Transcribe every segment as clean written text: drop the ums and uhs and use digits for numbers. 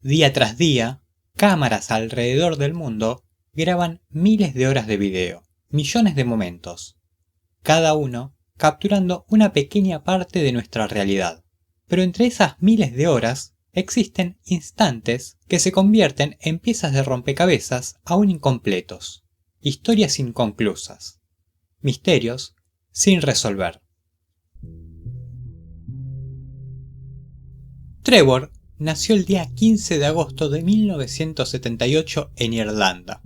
Día tras día, cámaras alrededor del mundo graban miles de horas de video, millones de momentos, cada uno capturando una pequeña parte de nuestra realidad. Pero entre esas miles de horas existen instantes que se convierten en piezas de rompecabezas aún incompletos, historias inconclusas, misterios sin resolver. Trevor nació el día 15 de agosto de 1978 en Irlanda.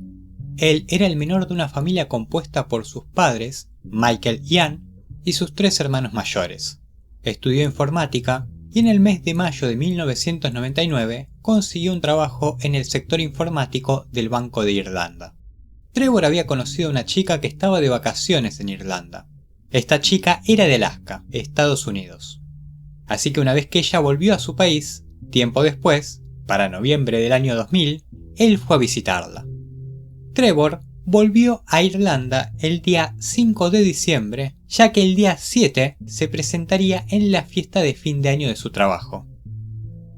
Él era el menor de una familia compuesta por sus padres, Michael y Anne, y sus 3 hermanos mayores. Estudió informática y en el mes de mayo de 1999 consiguió un trabajo en el sector informático del Banco de Irlanda. Trevor había conocido a una chica que estaba de vacaciones en Irlanda. Esta chica era de Alaska, Estados Unidos. Así que una vez que ella volvió a su país, tiempo después, para noviembre del año 2000, él fue a visitarla. Trevor volvió a Irlanda el día 5 de diciembre, ya que el día 7 se presentaría en la fiesta de fin de año de su trabajo.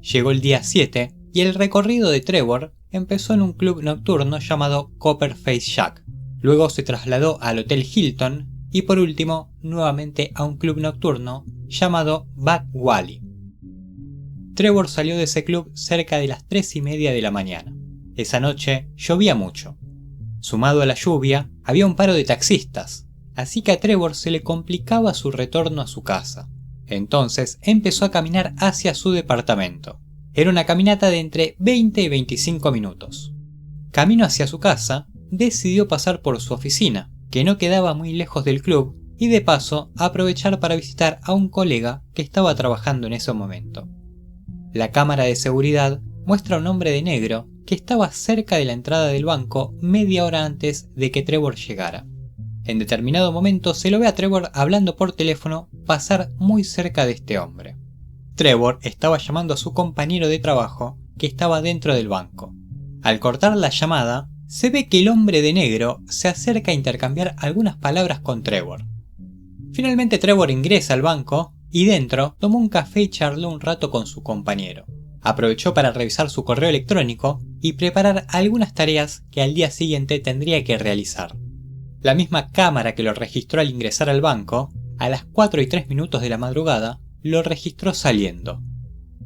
Llegó el día 7 y el recorrido de Trevor empezó en un club nocturno llamado Copperface Shack. Luego se trasladó al Hotel Hilton y por último nuevamente a un club nocturno llamado Back Wally. Trevor salió de ese club cerca de las 3:30 de la mañana. Esa noche llovía mucho. Sumado a la lluvia, había un paro de taxistas, así que a Trevor se le complicaba su retorno a su casa. Entonces empezó a caminar hacia su departamento. Era una caminata de entre 20 y 25 minutos. Camino hacia su casa, decidió pasar por su oficina, que no quedaba muy lejos del club, y de paso aprovechar para visitar a un colega que estaba trabajando en ese momento. La cámara de seguridad muestra a un hombre de negro que estaba cerca de la entrada del banco media hora antes de que Trevor llegara. En determinado momento se lo ve a Trevor hablando por teléfono pasar muy cerca de este hombre. Trevor estaba llamando a su compañero de trabajo que estaba dentro del banco. Al cortar la llamada, se ve que el hombre de negro se acerca a intercambiar algunas palabras con Trevor. Finalmente Trevor ingresa al banco y dentro tomó un café y charló un rato con su compañero. Aprovechó para revisar su correo electrónico y preparar algunas tareas que al día siguiente tendría que realizar. La misma cámara que lo registró al ingresar al banco, a las 4:03 de la madrugada, lo registró saliendo.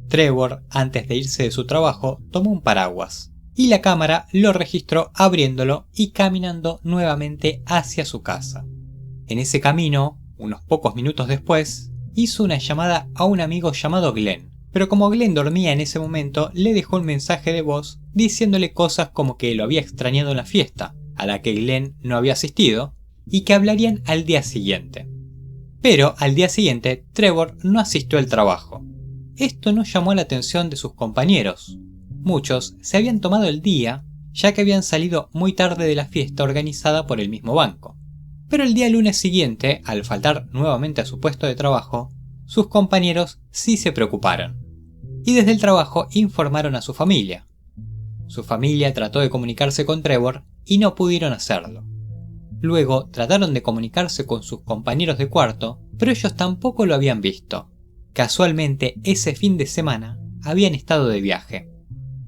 Trevor, antes de irse de su trabajo, tomó un paraguas, y la cámara lo registró abriéndolo y caminando nuevamente hacia su casa. En ese camino, unos pocos minutos después, hizo una llamada a un amigo llamado Glenn. Pero como Glenn dormía en ese momento, le dejó un mensaje de voz diciéndole cosas como que lo había extrañado en la fiesta, a la que Glenn no había asistido, y que hablarían al día siguiente. Pero al día siguiente, Trevor no asistió al trabajo. Esto no llamó la atención de sus compañeros. Muchos se habían tomado el día, ya que habían salido muy tarde de la fiesta organizada por el mismo banco. Pero el día lunes siguiente, al faltar nuevamente a su puesto de trabajo, sus compañeros sí se preocuparon. Y desde el trabajo informaron a su familia. Su familia trató de comunicarse con Trevor y no pudieron hacerlo. Luego trataron de comunicarse con sus compañeros de cuarto, pero ellos tampoco lo habían visto. Casualmente, ese fin de semana habían estado de viaje.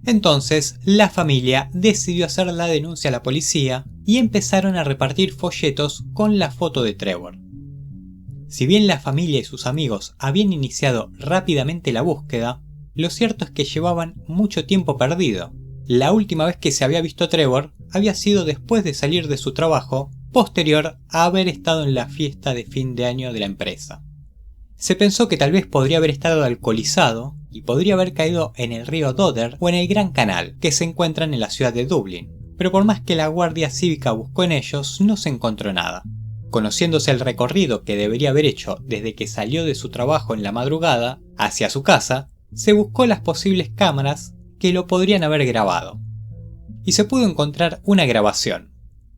Entonces, la familia decidió hacer la denuncia a la policía y empezaron a repartir folletos con la foto de Trevor. Si bien la familia y sus amigos habían iniciado rápidamente la búsqueda, lo cierto es que llevaban mucho tiempo perdido. La última vez que se había visto a Trevor había sido después de salir de su trabajo, posterior a haber estado en la fiesta de fin de año de la empresa. Se pensó que tal vez podría haber estado alcoholizado y podría haber caído en el río Dodder o en el Gran Canal, que se encuentran en la ciudad de Dublín, pero por más que la Guardia Cívica buscó en ellos, no se encontró nada. Conociéndose el recorrido que debería haber hecho desde que salió de su trabajo en la madrugada hacia su casa, se buscó las posibles cámaras que lo podrían haber grabado. Y se pudo encontrar una grabación.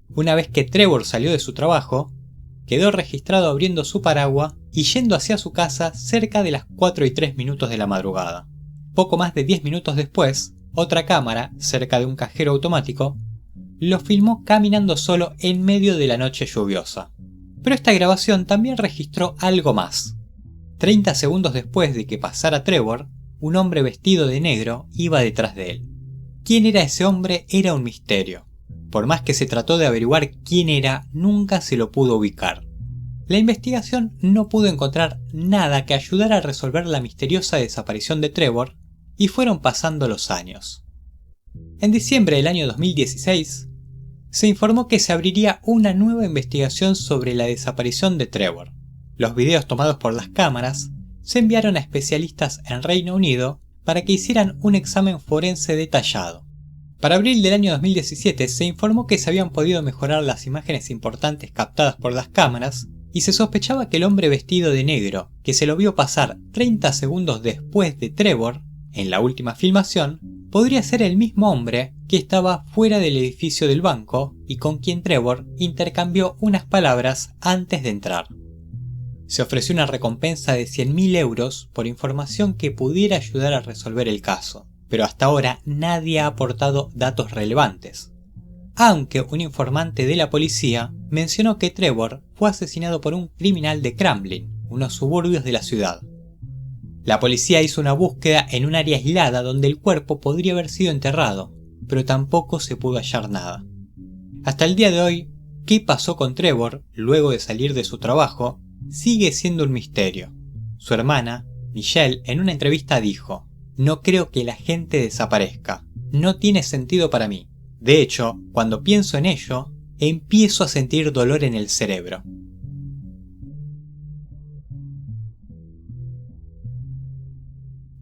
Una vez que Trevor salió de su trabajo, quedó registrado abriendo su paraguas y yendo hacia su casa cerca de las 4:03 de la madrugada. Poco más de 10 minutos después, otra cámara, cerca de un cajero automático, lo filmó caminando solo en medio de la noche lluviosa. Pero esta grabación también registró algo más. 30 segundos después de que pasara Trevor, un hombre vestido de negro iba detrás de él. ¿Quién era ese hombre? Era un misterio. Por más que se trató de averiguar quién era, nunca se lo pudo ubicar. La investigación no pudo encontrar nada que ayudara a resolver la misteriosa desaparición de Trevor, y fueron pasando los años. En diciembre del año 2016, se informó que se abriría una nueva investigación sobre la desaparición de Trevor. Los videos tomados por las cámaras se enviaron a especialistas en Reino Unido para que hicieran un examen forense detallado. Para abril del año 2017 se informó que se habían podido mejorar las imágenes importantes captadas por las cámaras y se sospechaba que el hombre vestido de negro, que se lo vio pasar 30 segundos después de Trevor, en la última filmación, podría ser el mismo hombre que estaba fuera del edificio del banco y con quien Trevor intercambió unas palabras antes de entrar. Se ofreció una recompensa de 100.000 euros por información que pudiera ayudar a resolver el caso, pero hasta ahora nadie ha aportado datos relevantes. Aunque un informante de la policía mencionó que Trevor fue asesinado por un criminal de Cramlin, unos suburbios de la ciudad. La policía hizo una búsqueda en un área aislada donde el cuerpo podría haber sido enterrado, pero tampoco se pudo hallar nada. Hasta el día de hoy, ¿qué pasó con Trevor luego de salir de su trabajo? Sigue siendo un misterio. Su hermana, Michelle, en una entrevista dijo: "No creo que la gente desaparezca. No tiene sentido para mí. De hecho, cuando pienso en ello, empiezo a sentir dolor en el cerebro".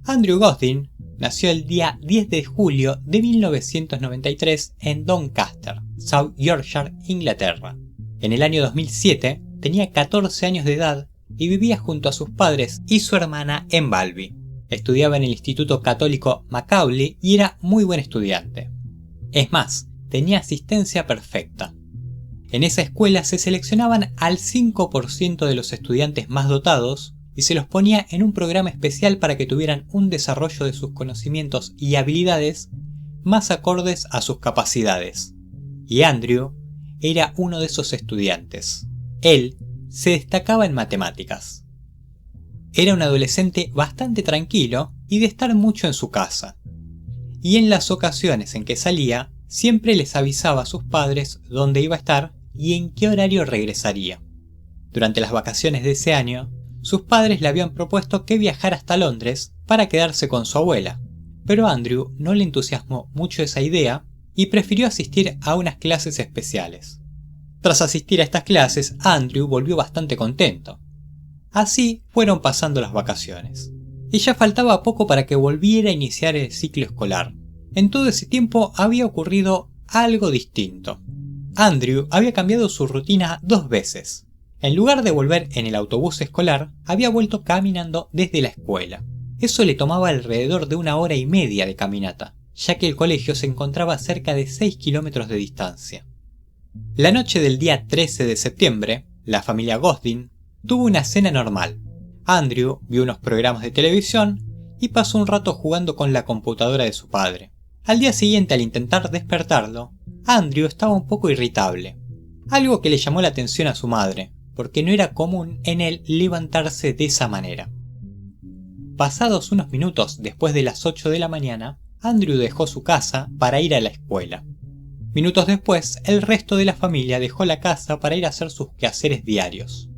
Andrew Gosling nació el día 10 de julio de 1993 en Doncaster, South Yorkshire, Inglaterra. En el año 2007 tenía 14 años de edad y vivía junto a sus padres y su hermana en Balby. Estudiaba en el Instituto Católico Macaulay y era muy buen estudiante. Es más, tenía asistencia perfecta. En esa escuela se seleccionaban al 5% de los estudiantes más dotados y se los ponía en un programa especial para que tuvieran un desarrollo de sus conocimientos y habilidades más acordes a sus capacidades. Y Andrew era uno de esos estudiantes. Él se destacaba en matemáticas. Era un adolescente bastante tranquilo y de estar mucho en su casa. Y en las ocasiones en que salía, siempre les avisaba a sus padres dónde iba a estar y en qué horario regresaría. Durante las vacaciones de ese año, sus padres le habían propuesto que viajara hasta Londres para quedarse con su abuela, pero a Andrew no le entusiasmó mucho esa idea y prefirió asistir a unas clases especiales. Tras asistir a estas clases, Andrew volvió bastante contento. Así fueron pasando las vacaciones. Y ya faltaba poco para que volviera a iniciar el ciclo escolar. En todo ese tiempo había ocurrido algo distinto. Andrew había cambiado su rutina 2 veces. En lugar de volver en el autobús escolar, había vuelto caminando desde la escuela. Eso le tomaba alrededor de 1 hora y media de caminata, ya que el colegio se encontraba a cerca de 6 kilómetros de distancia. La noche del día 13 de septiembre, la familia Gosling tuvo una cena normal. Andrew vio unos programas de televisión y pasó un rato jugando con la computadora de su padre. Al día siguiente, al intentar despertarlo, Andrew estaba un poco irritable, algo que le llamó la atención a su madre, porque no era común en él levantarse de esa manera. Pasados unos minutos después de las 8 de la mañana, Andrew dejó su casa para ir a la escuela. Minutos después, el resto de la familia dejó la casa para ir a hacer sus quehaceres diarios.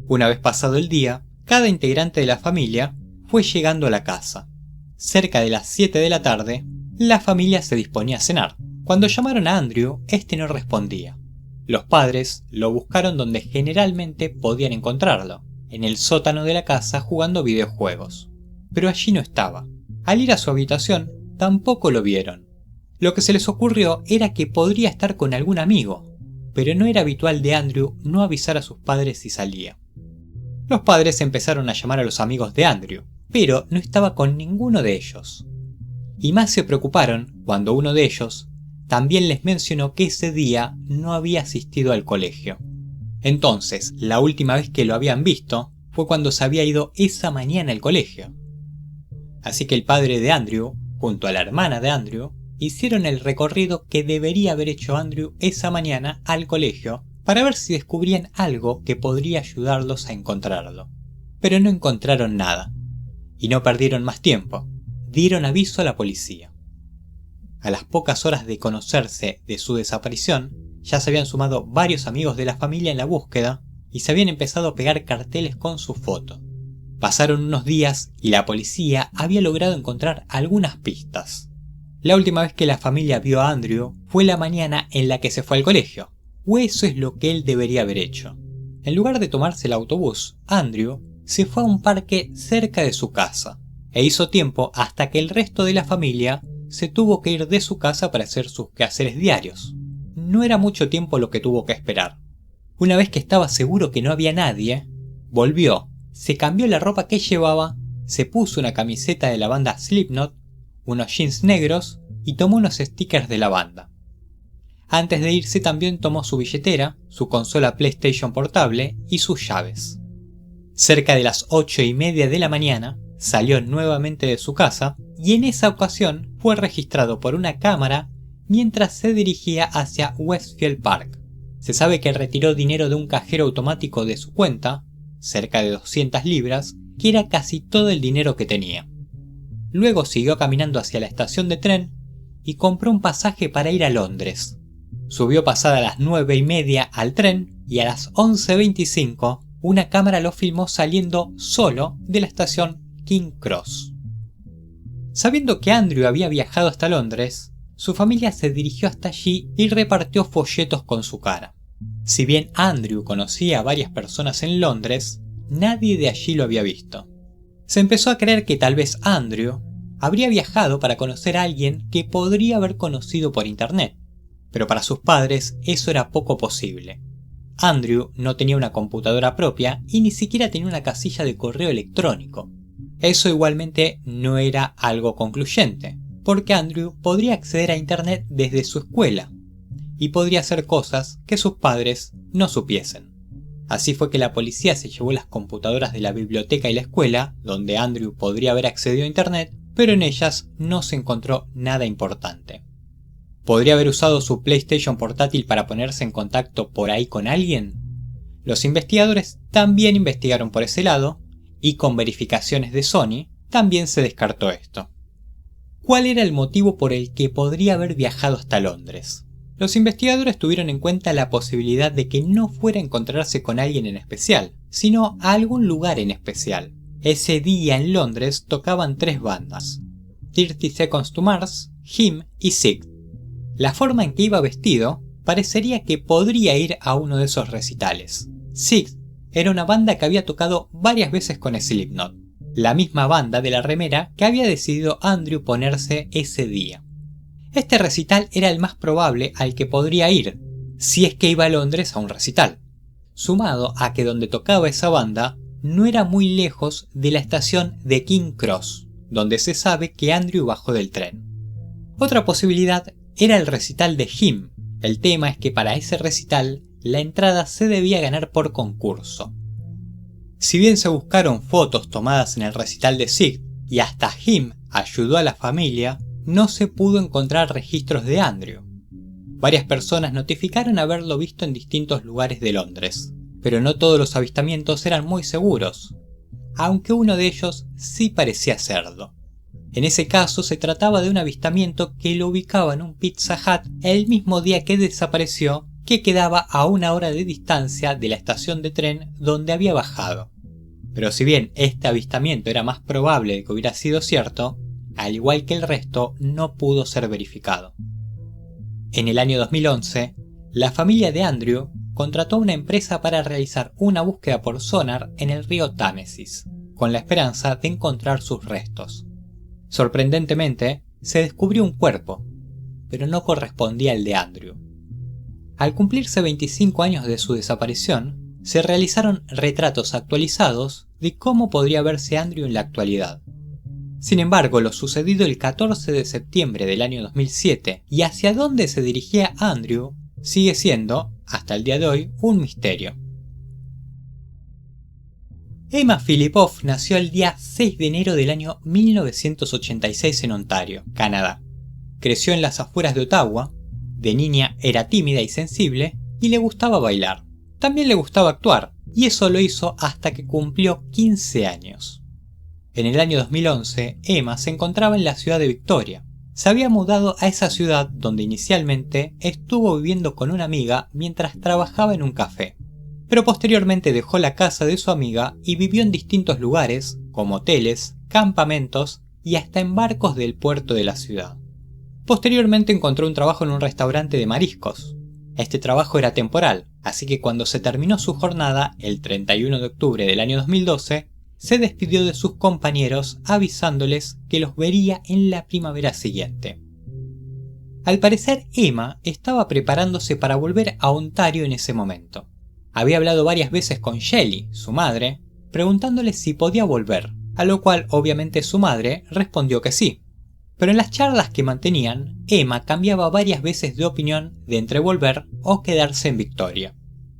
Una vez pasado el día, cada integrante de la familia fue llegando a la casa. Cerca de las 7 de la tarde, la familia se disponía a cenar. Cuando llamaron a Andrew, este no respondía. Los padres lo buscaron donde generalmente podían encontrarlo, en el sótano de la casa jugando videojuegos. Pero allí no estaba. Al ir a su habitación, tampoco lo vieron. Lo que se les ocurrió era que podría estar con algún amigo, pero no era habitual de Andrew no avisar a sus padres si salía. Los padres empezaron a llamar a los amigos de Andrew, pero no estaba con ninguno de ellos. Y más se preocuparon cuando uno de ellos también les mencionó que ese día no había asistido al colegio. Entonces, la última vez que lo habían visto fue cuando se había ido esa mañana al colegio. Así que el padre de Andrew, junto a la hermana de Andrew, hicieron el recorrido que debería haber hecho Andrew esa mañana al colegio para ver si descubrían algo que podría ayudarlos a encontrarlo. Pero no encontraron nada. Y no perdieron más tiempo. Dieron aviso a la policía. A las pocas horas de conocerse de su desaparición, ya se habían sumado varios amigos de la familia en la búsqueda y se habían empezado a pegar carteles con su foto. Pasaron unos días y la policía había logrado encontrar algunas pistas. La última vez que la familia vio a Andrew fue la mañana en la que se fue al colegio, o eso es lo que él debería haber hecho. En lugar de tomarse el autobús, Andrew se fue a un parque cerca de su casa, e hizo tiempo hasta que el resto de la familia se tuvo que ir de su casa para hacer sus quehaceres diarios. No era mucho tiempo lo que tuvo que esperar. Una vez que estaba seguro que no había nadie, volvió, se cambió la ropa que llevaba, se puso una camiseta de la banda Slipknot, unos jeans negros y tomó unos stickers de la banda. Antes de irse también tomó su billetera, su consola PlayStation portable y sus llaves. Cerca de las 8:30 de la mañana, salió nuevamente de su casa y en esa ocasión fue registrado por una cámara mientras se dirigía hacia Westfield Park. Se sabe que retiró dinero de un cajero automático de su cuenta, cerca de 200 libras, que era casi todo el dinero que tenía. Luego siguió caminando hacia la estación de tren y compró un pasaje para ir a Londres. Subió pasada las 9:30 al tren y a las 11:25 una cámara lo filmó saliendo solo de la estación King Cross. Sabiendo que Andrew había viajado hasta Londres, su familia se dirigió hasta allí y repartió folletos con su cara. Si bien Andrew conocía a varias personas en Londres, nadie de allí lo había visto. Se empezó a creer que tal vez Andrew habría viajado para conocer a alguien que podría haber conocido por internet, pero para sus padres eso era poco posible. Andrew no tenía una computadora propia y ni siquiera tenía una casilla de correo electrónico. Eso igualmente no era algo concluyente, porque Andrew podría acceder a internet desde su escuela y podría hacer cosas que sus padres no supiesen. Así fue que la policía se llevó las computadoras de la biblioteca y la escuela, donde Andrew podría haber accedido a internet, pero en ellas no se encontró nada importante. ¿Podría haber usado su PlayStation portátil para ponerse en contacto por ahí con alguien? Los investigadores también investigaron por ese lado, y con verificaciones de Sony también se descartó esto. ¿Cuál era el motivo por el que podría haber viajado hasta Londres? Los investigadores tuvieron en cuenta la posibilidad de que no fuera a encontrarse con alguien en especial, sino a algún lugar en especial. Ese día en Londres tocaban 3 bandas: 30 Seconds to Mars, Him y Sick. La forma en que iba vestido parecería que podría ir a uno de esos recitales. Sick era una banda que había tocado varias veces con Slipknot, la misma banda de la remera que había decidido Andrew ponerse ese día. Este recital era el más probable al que podría ir, si es que iba a Londres a un recital, sumado a que donde tocaba esa banda no era muy lejos de la estación de King Cross, donde se sabe que Andrew bajó del tren. Otra posibilidad era el recital de Him. El tema es que para ese recital la entrada se debía ganar por concurso. Si bien se buscaron fotos tomadas en el recital de Sick y hasta Him ayudó a la familia, no se pudo encontrar registros de Andrew. Varias personas notificaron haberlo visto en distintos lugares de Londres, pero no todos los avistamientos eran muy seguros, aunque uno de ellos sí parecía serlo. En ese caso se trataba de un avistamiento que lo ubicaba en un Pizza Hut el mismo día que desapareció, que quedaba a 1 hora de distancia de la estación de tren donde había bajado. Pero si bien este avistamiento era más probable de que hubiera sido cierto, al igual que el resto no pudo ser verificado. En el año 2011, la familia de Andrew contrató a una empresa para realizar una búsqueda por sonar en el río Támesis, con la esperanza de encontrar sus restos. Sorprendentemente, se descubrió un cuerpo, pero no correspondía al de Andrew. Al cumplirse 25 años de su desaparición, se realizaron retratos actualizados de cómo podría verse Andrew en la actualidad. Sin embargo, lo sucedido el 14 de septiembre del año 2007 y hacia dónde se dirigía Andrew sigue siendo, hasta el día de hoy, un misterio. Emma Philippoff nació el día 6 de enero del año 1986 en Ontario, Canadá. Creció en las afueras de Ottawa. De niña era tímida y sensible y le gustaba bailar. También le gustaba actuar, y eso lo hizo hasta que cumplió 15 años. En el año 2011, Emma se encontraba en la ciudad de Victoria. Se había mudado a esa ciudad donde inicialmente estuvo viviendo con una amiga mientras trabajaba en un café. Pero posteriormente dejó la casa de su amiga y vivió en distintos lugares, como hoteles, campamentos y hasta en barcos del puerto de la ciudad. Posteriormente encontró un trabajo en un restaurante de mariscos. Este trabajo era temporal, así que cuando se terminó su jornada, el 31 de octubre del año 2012, se despidió de sus compañeros avisándoles que los vería en la primavera siguiente. Al parecer, Emma estaba preparándose para volver a Ontario en ese momento. Había hablado varias veces con Shelley, su madre, preguntándole si podía volver, a lo cual obviamente su madre respondió que sí. Pero en las charlas que mantenían, Emma cambiaba varias veces de opinión de entre volver o quedarse en Victoria.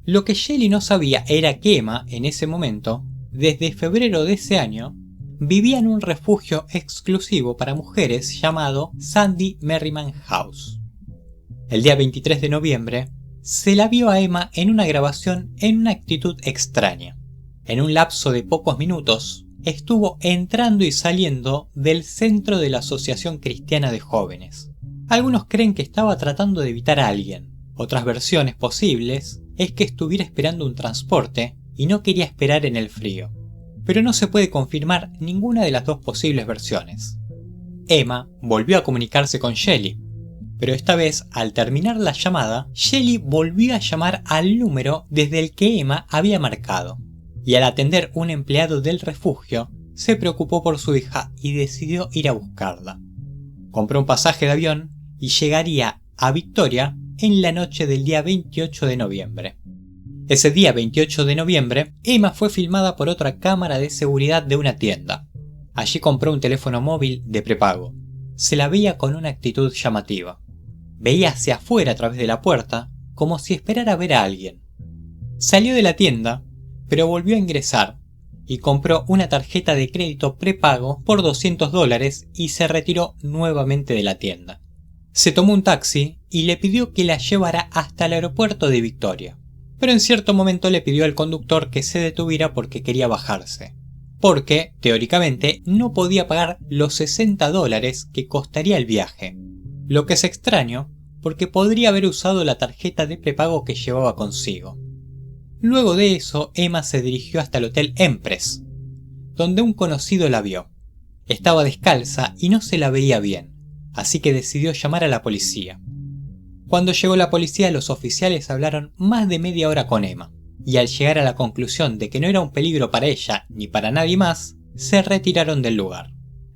Lo que Shelley no sabía era que Emma, en ese momento, desde febrero de ese año, vivía en un refugio exclusivo para mujeres llamado Sandy Merriman House. El día 23 de noviembre, se la vio a Emma en una grabación en una actitud extraña. En un lapso de pocos minutos, estuvo entrando y saliendo del centro de la Asociación Cristiana de Jóvenes. Algunos creen que estaba tratando de evitar a alguien. Otras versiones posibles es que estuviera esperando un transporte y no quería esperar en el frío. Pero no se puede confirmar ninguna de las dos posibles versiones. Emma volvió a comunicarse con Shelley, pero esta vez, al terminar la llamada, Shelley volvió a llamar al número desde el que Emma había marcado. Y al atender un empleado del refugio, se preocupó por su hija y decidió ir a buscarla. Compró un pasaje de avión y llegaría a Victoria en la noche del día 28 de noviembre. Ese día 28 de noviembre, Emma fue filmada por otra cámara de seguridad de una tienda. Allí compró un teléfono móvil de prepago. Se la veía con una actitud llamativa. Veía hacia afuera a través de la puerta, como si esperara ver a alguien. Salió de la tienda, pero volvió a ingresar y compró una tarjeta de crédito prepago por $200 y se retiró nuevamente de la tienda. Se tomó un taxi y le pidió que la llevara hasta el aeropuerto de Victoria. Pero en cierto momento le pidió al conductor que se detuviera porque quería bajarse. Porque, teóricamente, no podía pagar los $60 que costaría el viaje. Lo que es extraño, porque podría haber usado la tarjeta de prepago que llevaba consigo. Luego de eso, Emma se dirigió hasta el Hotel Empress, donde un conocido la vio. Estaba descalza y no se la veía bien, así que decidió llamar a la policía. Cuando llegó la policía, los oficiales hablaron más de media hora con Emma, y al llegar a la conclusión de que no era un peligro para ella ni para nadie más, se retiraron del lugar.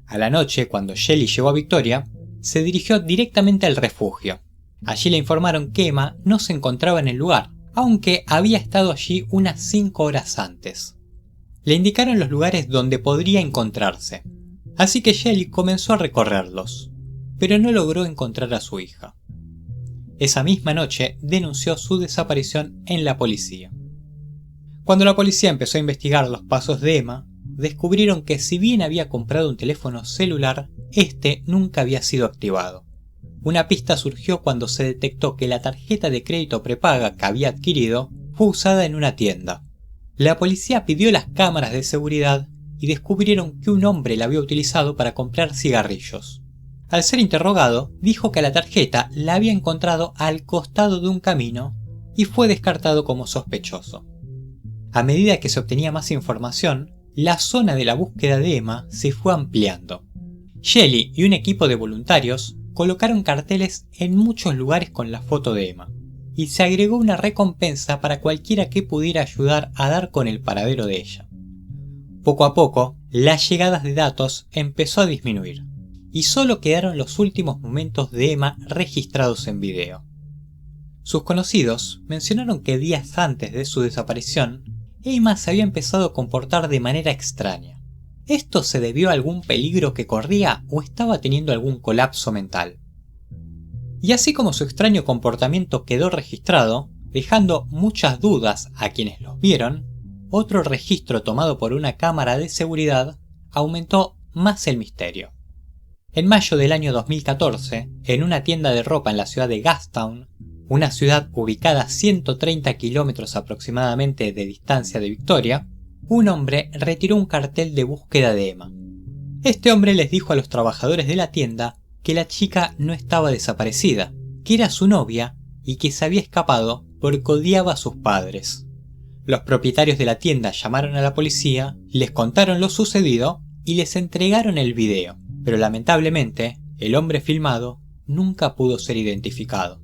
A la noche, cuando Shelley llegó a Victoria, se dirigió directamente al refugio. Allí le informaron que Emma no se encontraba en el lugar, aunque había estado allí unas 5 horas antes. Le indicaron los lugares donde podría encontrarse, así que Shelley comenzó a recorrerlos, pero no logró encontrar a su hija. Esa misma noche denunció su desaparición en la policía. Cuando la policía empezó a investigar los pasos de Emma, descubrieron que si bien había comprado un teléfono celular, este nunca había sido activado. Una pista surgió cuando se detectó que la tarjeta de crédito prepaga que había adquirido fue usada en una tienda. La policía pidió las cámaras de seguridad y descubrieron que un hombre la había utilizado para comprar cigarrillos. Al ser interrogado, dijo que la tarjeta la había encontrado al costado de un camino y fue descartado como sospechoso. A medida que se obtenía más información, la zona de la búsqueda de Emma se fue ampliando. Shelley y un equipo de voluntarios colocaron carteles en muchos lugares con la foto de Emma, y se agregó una recompensa para cualquiera que pudiera ayudar a dar con el paradero de ella. Poco a poco, las llegadas de datos empezó a disminuir, y solo quedaron los últimos momentos de Emma registrados en video. Sus conocidos mencionaron que días antes de su desaparición, Emma se había empezado a comportar de manera extraña. ¿Esto se debió a algún peligro que corría o estaba teniendo algún colapso mental? Y así como su extraño comportamiento quedó registrado, dejando muchas dudas a quienes los vieron, otro registro tomado por una cámara de seguridad aumentó más el misterio. En mayo del año 2014, en una tienda de ropa en la ciudad de Gastown, una ciudad ubicada a 130 kilómetros aproximadamente de distancia de Victoria, un hombre retiró un cartel de búsqueda de Emma. Este hombre les dijo a los trabajadores de la tienda que la chica no estaba desaparecida, que era su novia y que se había escapado porque odiaba a sus padres. Los propietarios de la tienda llamaron a la policía, les contaron lo sucedido y les entregaron el video, pero lamentablemente el hombre filmado nunca pudo ser identificado.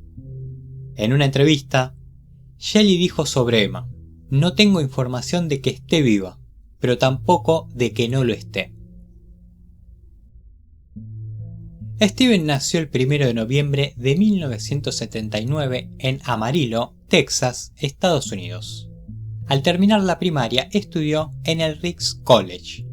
En una entrevista, Shelley dijo sobre Emma: "No tengo información de que esté viva, pero tampoco de que no lo esté". Steven nació el 1 de noviembre de 1979 en Amarillo, Texas, Estados Unidos. Al terminar la primaria estudió en el Ricks College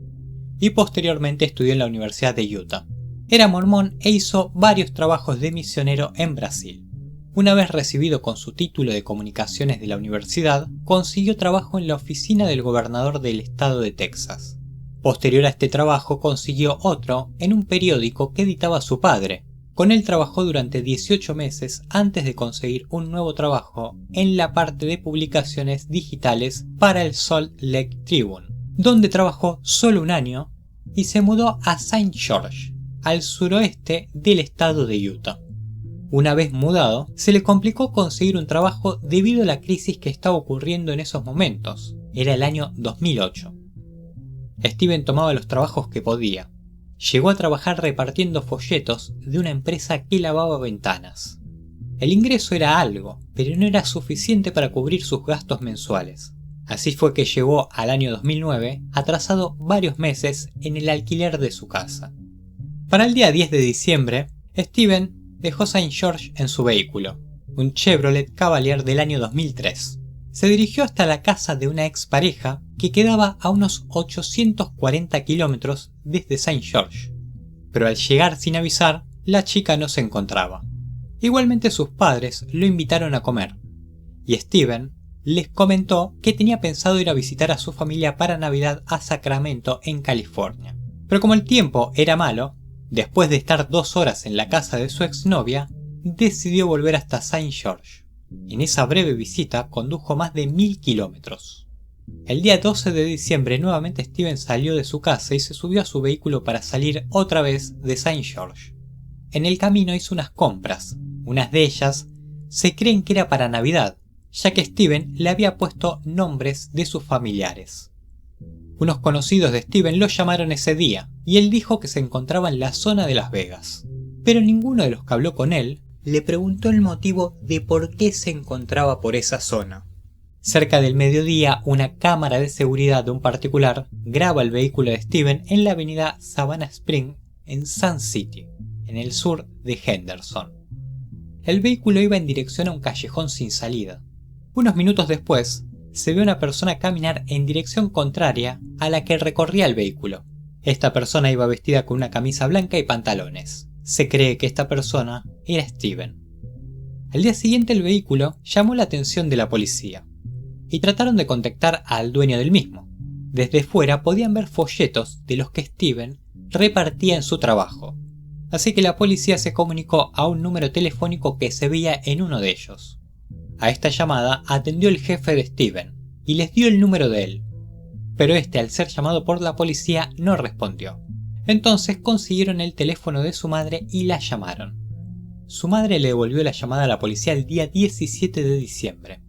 y posteriormente estudió en la Universidad de Utah. Era mormón e hizo varios trabajos de misionero en Brasil. Una vez recibido con su título de comunicaciones de la universidad, consiguió trabajo en la oficina del gobernador del estado de Texas. Posterior a este trabajo consiguió otro en un periódico que editaba su padre. Con él trabajó durante 18 meses antes de conseguir un nuevo trabajo en la parte de publicaciones digitales para el Salt Lake Tribune, donde trabajó solo un año y se mudó a St. George, al suroeste del estado de Utah. Una vez mudado, se le complicó conseguir un trabajo debido a la crisis que estaba ocurriendo en esos momentos. Era el año 2008. Steven tomaba los trabajos que podía. Llegó a trabajar repartiendo folletos de una empresa que lavaba ventanas. El ingreso era algo, pero no era suficiente para cubrir sus gastos mensuales. Así fue que llegó al año 2009 atrasado varios meses en el alquiler de su casa. Para el día 10 de diciembre, Steven dejó St. George en su vehículo, un Chevrolet Cavalier del año 2003. Se dirigió hasta la casa de una expareja que quedaba a unos 840 kilómetros desde St. George. Pero al llegar sin avisar, la chica no se encontraba. Igualmente sus padres lo invitaron a comer, y Steven les comentó que tenía pensado ir a visitar a su familia para Navidad a Sacramento, en California. Pero como el tiempo era malo, después de estar 2 horas en la casa de su exnovia, decidió volver hasta St. George. En esa breve visita condujo más de 1000 kilómetros. El día 12 de diciembre nuevamente Steven salió de su casa y se subió a su vehículo para salir otra vez de St. George. En el camino hizo unas compras. Unas de ellas se creen que era para Navidad, ya que Steven le había puesto nombres de sus familiares. Unos conocidos de Steven lo llamaron ese día y él dijo que se encontraba en la zona de Las Vegas. Pero ninguno de los que habló con él le preguntó el motivo de por qué se encontraba por esa zona. Cerca del mediodía, una cámara de seguridad de un particular graba el vehículo de Steven en la avenida Savannah Spring en Sun City, en el sur de Henderson. El vehículo iba en dirección a un callejón sin salida. Unos minutos después, se ve una persona caminar en dirección contraria a la que recorría el vehículo. Esta persona iba vestida con una camisa blanca y pantalones. Se cree que esta persona era Steven. Al día siguiente el vehículo llamó la atención de la policía y trataron de contactar al dueño del mismo. Desde fuera podían ver folletos de los que Steven repartía en su trabajo, así que la policía se comunicó a un número telefónico que se veía en uno de ellos. A esta llamada atendió el jefe de Steven y les dio el número de él, pero este, al ser llamado por la policía, no respondió. Entonces consiguieron el teléfono de su madre y la llamaron. Su madre le devolvió la llamada a la policía el día 17 de diciembre.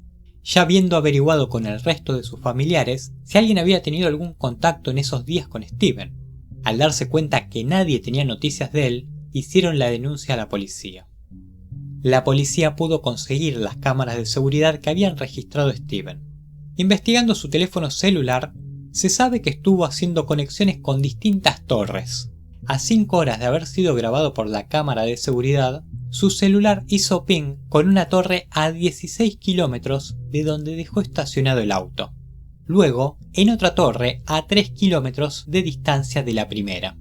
Ya habiendo averiguado con el resto de sus familiares si alguien había tenido algún contacto en esos días con Steven. Al darse cuenta que nadie tenía noticias de él, hicieron la denuncia a la policía. La policía pudo conseguir las cámaras de seguridad que habían registrado Steven. Investigando su teléfono celular, se sabe que estuvo haciendo conexiones con distintas torres. A 5 horas de haber sido grabado por la cámara de seguridad, su celular hizo ping con una torre a 16 kilómetros de donde dejó estacionado el auto. Luego, en otra torre a 3 kilómetros de distancia de la primera.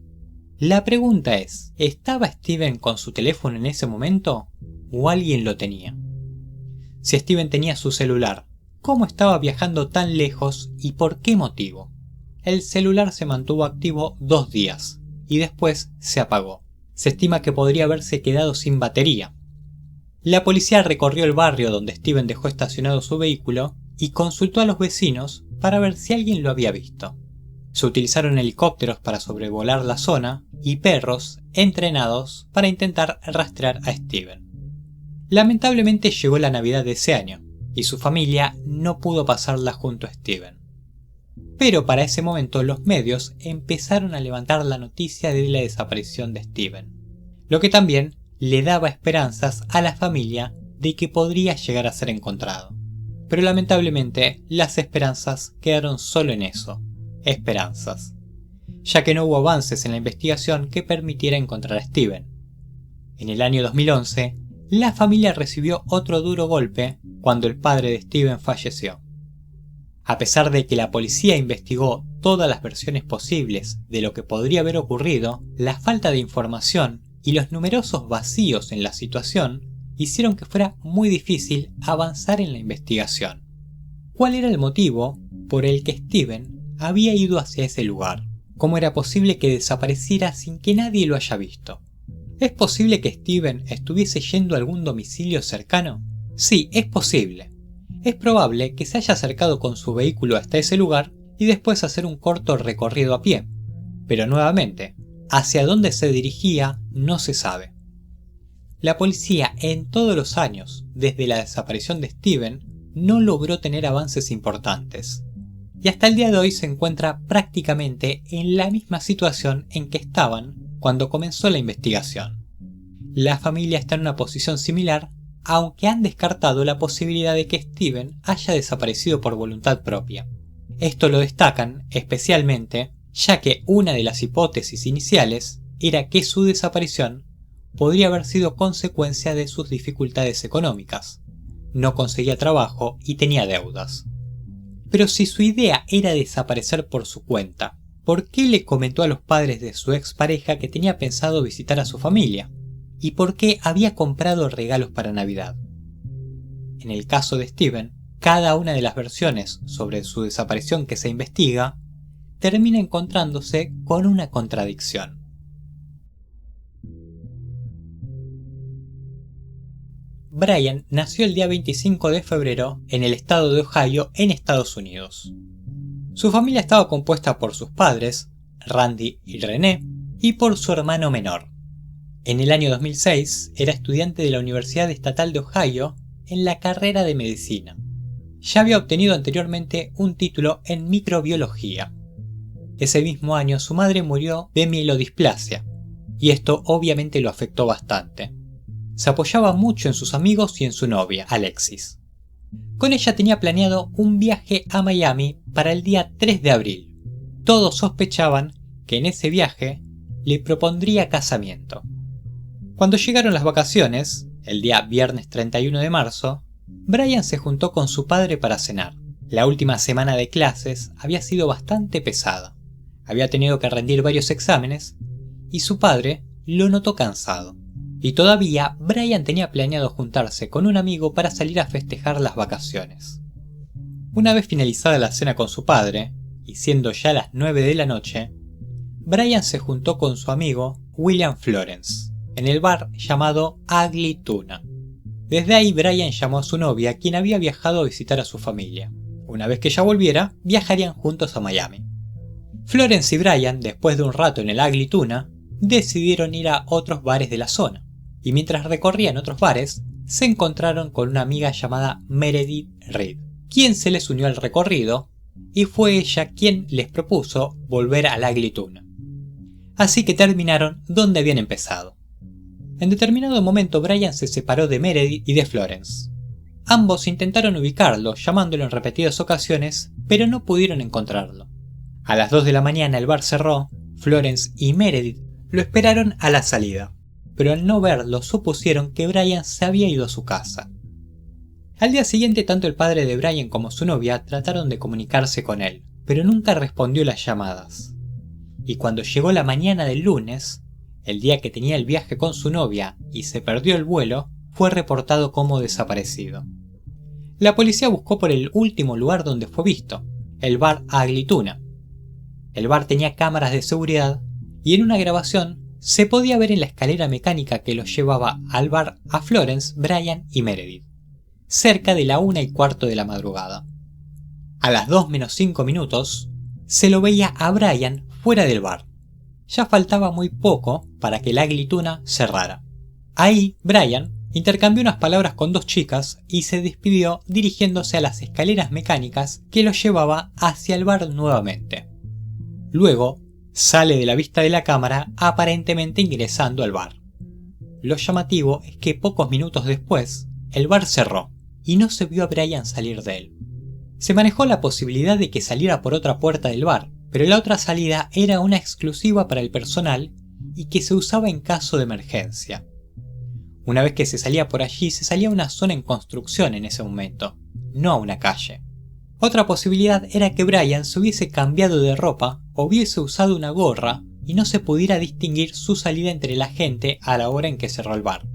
La pregunta es, ¿estaba Steven con su teléfono en ese momento? ¿O alguien lo tenía? Si Steven tenía su celular, ¿cómo estaba viajando tan lejos y por qué motivo? El celular se mantuvo activo 2 días y después se apagó. Se estima que podría haberse quedado sin batería. La policía recorrió el barrio donde Steven dejó estacionado su vehículo y consultó a los vecinos para ver si alguien lo había visto. Se utilizaron helicópteros para sobrevolar la zona y perros entrenados para intentar rastrear a Steven. Lamentablemente llegó la Navidad de ese año y su familia no pudo pasarla junto a Steven. Pero para ese momento los medios empezaron a levantar la noticia de la desaparición de Steven, lo que también le daba esperanzas a la familia de que podría llegar a ser encontrado. Pero lamentablemente las esperanzas quedaron solo en eso, esperanzas, ya que no hubo avances en la investigación que permitiera encontrar a Steven. En el año 2011, la familia recibió otro duro golpe cuando el padre de Steven falleció. A pesar de que la policía investigó todas las versiones posibles de lo que podría haber ocurrido, la falta de información y los numerosos vacíos en la situación hicieron que fuera muy difícil avanzar en la investigación. ¿Cuál era el motivo por el que Steven había ido hacia ese lugar? ¿Cómo era posible que desapareciera sin que nadie lo haya visto? ¿Es posible que Steven estuviese yendo a algún domicilio cercano? Sí, es posible. Es probable que se haya acercado con su vehículo hasta ese lugar y después hacer un corto recorrido a pie. Pero nuevamente, hacia dónde se dirigía no se sabe. La policía en todos los años, desde la desaparición de Steven, no logró tener avances importantes. Y hasta el día de hoy se encuentra prácticamente en la misma situación en que estaban cuando comenzó la investigación. La familia está en una posición similar, aunque han descartado la posibilidad de que Steven haya desaparecido por voluntad propia. Esto lo destacan especialmente ya que una de las hipótesis iniciales era que su desaparición podría haber sido consecuencia de sus dificultades económicas. No conseguía trabajo y tenía deudas. Pero si su idea era desaparecer por su cuenta, ¿por qué le comentó a los padres de su expareja que tenía pensado visitar a su familia? ¿Y por qué había comprado regalos para Navidad? En el caso de Steven, cada una de las versiones sobre su desaparición que se investiga termina encontrándose con una contradicción. Brian nació el día 25 de febrero en el estado de Ohio, en Estados Unidos. Su familia estaba compuesta por sus padres, Randy y Renee, y por su hermano menor. En el año 2006 era estudiante de la Universidad Estatal de Ohio en la carrera de medicina. Ya había obtenido anteriormente un título en microbiología. Ese mismo año su madre murió de mielodisplasia, y esto obviamente lo afectó bastante. Se apoyaba mucho en sus amigos y en su novia, Alexis. Con ella tenía planeado un viaje a Miami para el día 3 de abril. Todos sospechaban que en ese viaje le propondría casamiento. Cuando llegaron las vacaciones, el día viernes 31 de marzo, Brian se juntó con su padre para cenar. La última semana de clases había sido bastante pesada. Había tenido que rendir varios exámenes y su padre lo notó cansado. Y todavía Brian tenía planeado juntarse con un amigo para salir a festejar las vacaciones. Una vez finalizada la cena con su padre, y siendo ya las 9 de la noche, Brian se juntó con su amigo William Florence en el bar llamado Ugly Tuna. Desde ahí Brian llamó a su novia, quien había viajado a visitar a su familia. Una vez que ella volviera, viajarían juntos a Miami. Florence y Brian, después de un rato en el Ugly Tuna, decidieron ir a otros bares de la zona, y mientras recorrían otros bares, se encontraron con una amiga llamada Meredith Reed, quien se les unió al recorrido, y fue ella quien les propuso volver al Ugly Tuna. Así que terminaron donde habían empezado. En determinado momento Brian se separó de Meredith y de Florence. Ambos intentaron ubicarlo, llamándolo en repetidas ocasiones, pero no pudieron encontrarlo. A las 2 de la mañana el bar cerró, Florence y Meredith lo esperaron a la salida, pero al no verlo supusieron que Brian se había ido a su casa. Al día siguiente tanto el padre de Brian como su novia trataron de comunicarse con él, pero nunca respondió las llamadas. Y cuando llegó la mañana del lunes, el día que tenía el viaje con su novia y se perdió el vuelo, fue reportado como desaparecido. La policía buscó por el último lugar donde fue visto, el bar Ugly Tuna. El bar tenía cámaras de seguridad y en una grabación se podía ver en la escalera mecánica que los llevaba al bar a Florence, Brian y Meredith, cerca de la 1:15 de la madrugada. A las 2 menos 5 minutos, se lo veía a Brian fuera del bar. Ya faltaba muy poco para que la Ugly Tuna cerrara. Ahí, Brian intercambió unas palabras con dos chicas y se despidió dirigiéndose a las escaleras mecánicas que lo llevaba hacia el bar nuevamente. Luego, sale de la vista de la cámara aparentemente ingresando al bar. Lo llamativo es que pocos minutos después, el bar cerró y no se vio a Brian salir de él. Se manejó la posibilidad de que saliera por otra puerta del bar, pero la otra salida era una exclusiva para el personal y que se usaba en caso de emergencia. Una vez que se salía por allí, se salía a una zona en construcción en ese momento, no a una calle. Otra posibilidad era que Brian se hubiese cambiado de ropa o hubiese usado una gorra y no se pudiera distinguir su salida entre la gente a la hora en que cerró el bar.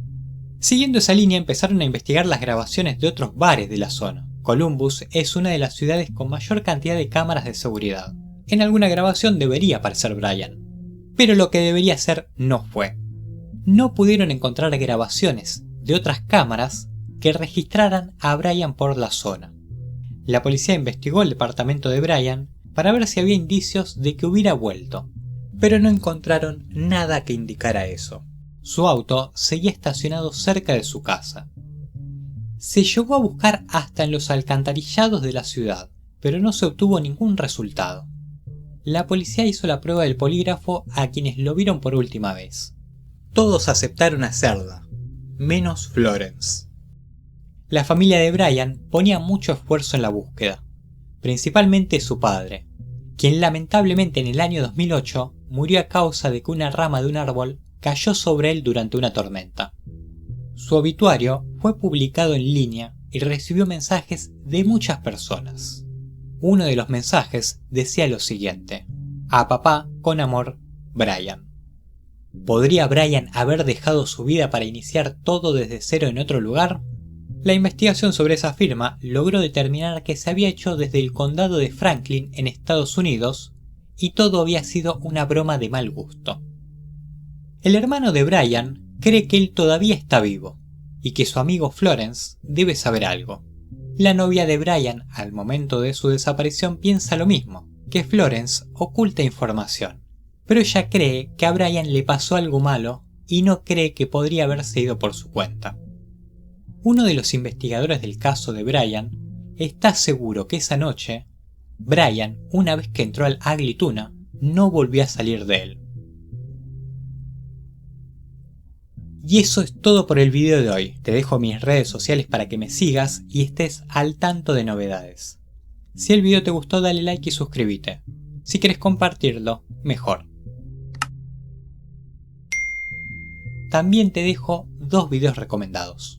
Siguiendo esa línea empezaron a investigar las grabaciones de otros bares de la zona. Columbus es una de las ciudades con mayor cantidad de cámaras de seguridad. En alguna grabación debería aparecer Brian, pero lo que debería ser no fue. No pudieron encontrar grabaciones de otras cámaras que registraran a Brian por la zona. La policía investigó el departamento de Brian para ver si había indicios de que hubiera vuelto, pero no encontraron nada que indicara eso. Su auto seguía estacionado cerca de su casa. Se llegó a buscar hasta en los alcantarillados de la ciudad, pero no se obtuvo ningún resultado. La policía hizo la prueba del polígrafo a quienes lo vieron por última vez. Todos aceptaron hacerla, menos Florence. La familia de Brian ponía mucho esfuerzo en la búsqueda, principalmente su padre, quien lamentablemente en el año 2008 murió a causa de que una rama de un árbol cayó sobre él durante una tormenta. Su obituario fue publicado en línea y recibió mensajes de muchas personas. Uno de los mensajes decía lo siguiente: a papá, con amor, Brian. ¿Podría Brian haber dejado su vida para iniciar todo desde cero en otro lugar? La investigación sobre esa firma logró determinar que se había hecho desde el condado de Franklin en Estados Unidos y todo había sido una broma de mal gusto. El hermano de Brian cree que él todavía está vivo y que su amigo Florence debe saber algo. La novia de Brian al momento de su desaparición piensa lo mismo, que Florence oculta información, pero ella cree que a Brian le pasó algo malo y no cree que podría haberse ido por su cuenta. Uno de los investigadores del caso de Brian está seguro que esa noche, Brian, una vez que entró al Ugly Tuna, no volvió a salir de él. Y eso es todo por el video de hoy. Te dejo mis redes sociales para que me sigas y estés al tanto de novedades. Si el video te gustó, dale like y suscríbete. Si quieres compartirlo, mejor. También te dejo dos videos recomendados.